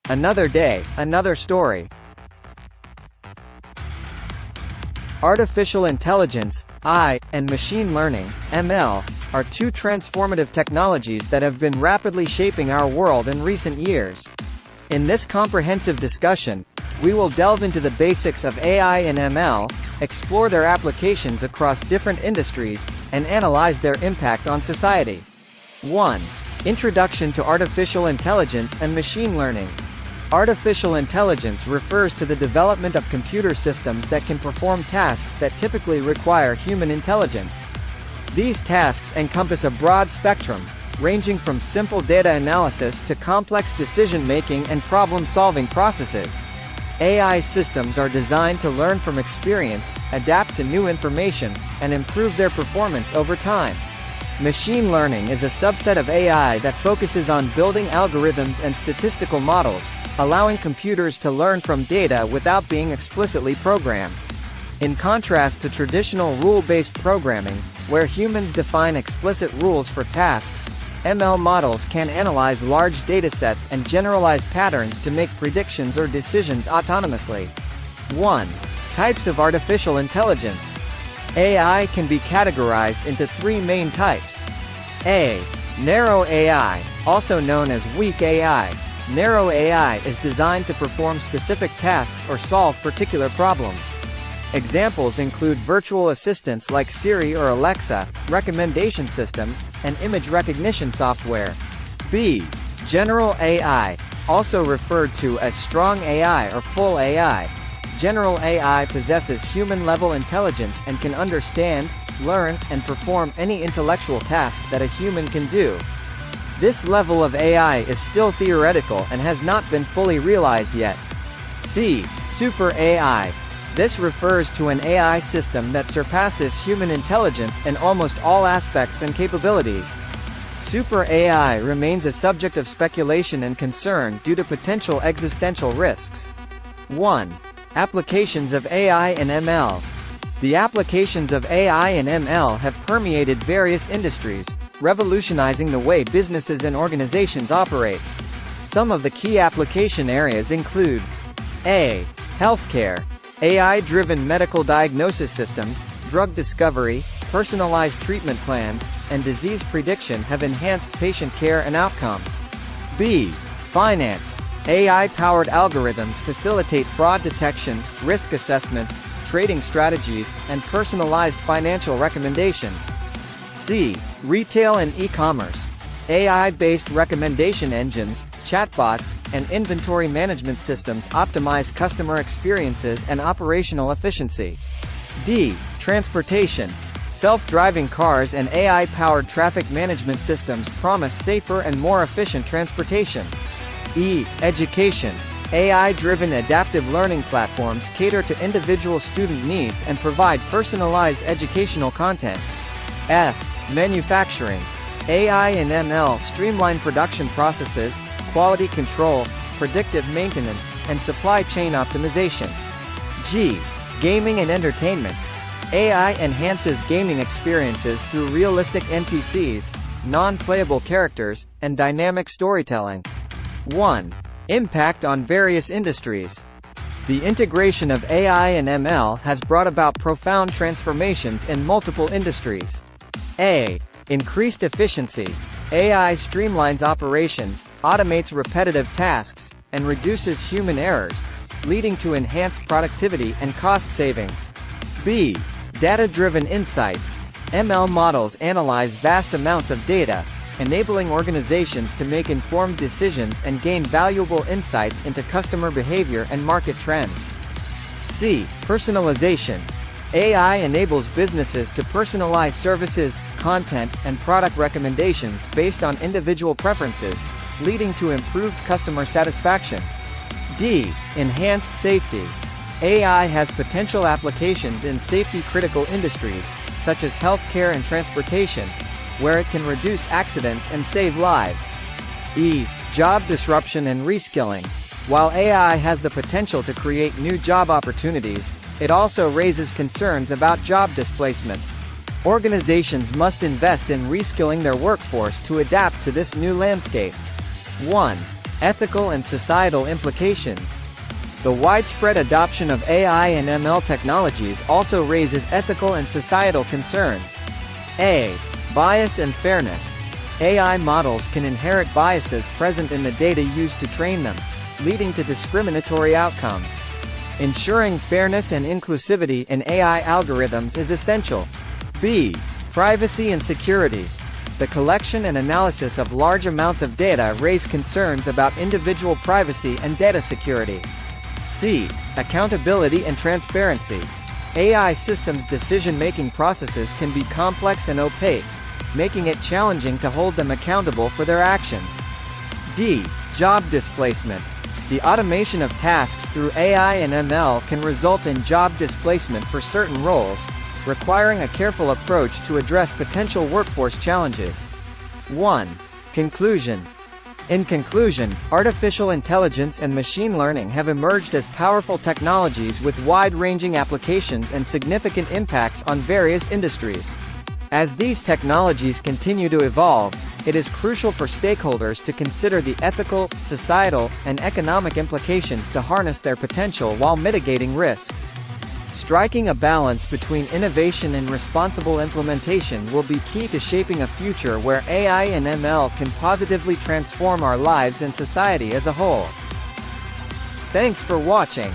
Another day, another story. Artificial intelligence, AI, and machine learning, ML, are two transformative technologies that have been rapidly shaping our world in recent years. In this comprehensive discussion, we will delve into the basics of AI and ML, explore their applications across different industries, and analyze their impact on society. 1. Introduction to artificial intelligence and machine learning. Artificial intelligence refers to the development of computer systems that can perform tasks that typically require human intelligence. These tasks encompass a broad spectrum, ranging from simple data analysis to complex decision-making and problem-solving processes. AI systems are designed to learn from experience, adapt to new information, and improve their performance over time. Machine learning is a subset of AI that focuses on building algorithms and statistical models, allowing computers to learn from data without being explicitly programmed. In contrast to traditional rule-based programming, where humans define explicit rules for tasks, ML models can analyze large datasets and generalize patterns to make predictions or decisions autonomously. 1. Types of artificial intelligence. AI can be categorized into three main types. A. Narrow AI, also known as weak AI. Narrow AI is designed to perform specific tasks or solve particular problems. Examples include virtual assistants like Siri or Alexa, recommendation systems, and image recognition software. B. General AI, also referred to as strong AI or full AI. General AI possesses human-level intelligence and can understand, learn, and perform any intellectual task that a human can do. This level of AI is still theoretical and has not been fully realized yet. C. Super AI. This refers to an AI system that surpasses human intelligence in almost all aspects and capabilities. Super AI remains a subject of speculation and concern due to potential existential risks. 1. Applications of AI and ML. The applications of AI and ML have permeated various industries, revolutionizing the way businesses and organizations operate. Some of the key application areas include: A. Healthcare. AI-driven medical diagnosis systems, drug discovery, personalized treatment plans, and disease prediction have enhanced patient care and outcomes. B. Finance. AI-powered algorithms facilitate fraud detection, risk assessment, trading strategies, and personalized financial recommendations. C. Retail and e-commerce. AI-based recommendation engines, chatbots, and inventory management systems optimize customer experiences and operational efficiency. D. Transportation. Self-driving cars and AI-powered traffic management systems promise safer and more efficient transportation. E. Education. AI-driven adaptive learning platforms cater to individual student needs and provide personalized educational content. F. Manufacturing. AI and ML streamline production processes, quality control, predictive maintenance, and supply chain optimization. G. Gaming and entertainment. AI enhances gaming experiences through realistic NPCs, non-playable characters, and dynamic storytelling. 1. Impact on various industries. The integration of AI and ML has brought about profound transformations in multiple industries. A. Increased efficiency. AI streamlines operations, automates repetitive tasks, and reduces human errors, leading to enhanced productivity and cost savings. B. Data-driven insights. ML models analyze vast amounts of data, enabling organizations to make informed decisions and gain valuable insights into customer behavior and market trends. C. Personalization. AI enables businesses to personalize services, content, and product recommendations based on individual preferences, leading to improved customer satisfaction. D. Enhanced safety. AI has potential applications in safety-critical industries, such as healthcare and transportation, where it can reduce accidents and save lives. E. Job disruption and reskilling. While AI has the potential to create new job opportunities, it also raises concerns about job displacement. Organizations must invest in reskilling their workforce to adapt to this new landscape. 1. Ethical and societal implications. The widespread adoption of AI and ML technologies also raises ethical and societal concerns. A. Bias and fairness. AI models can inherit biases present in the data used to train them, leading to discriminatory outcomes. Ensuring fairness and inclusivity in AI algorithms is essential. B. Privacy and security. The collection and analysis of large amounts of data raise concerns about individual privacy and data security. C. Accountability and transparency. AI systems' decision-making processes can be complex and opaque, making it challenging to hold them accountable for their actions. D. Job displacement. The automation of tasks through AI and ML can result in job displacement for certain roles, requiring a careful approach to address potential workforce challenges. 1. Conclusion. In conclusion, artificial intelligence and machine learning have emerged as powerful technologies with wide-ranging applications and significant impacts on various industries. As these technologies continue to evolve, it is crucial for stakeholders to consider the ethical, societal, and economic implications to harness their potential while mitigating risks. Striking a balance between innovation and responsible implementation will be key to shaping a future where AI and ML can positively transform our lives and society as a whole. Thanks for watching.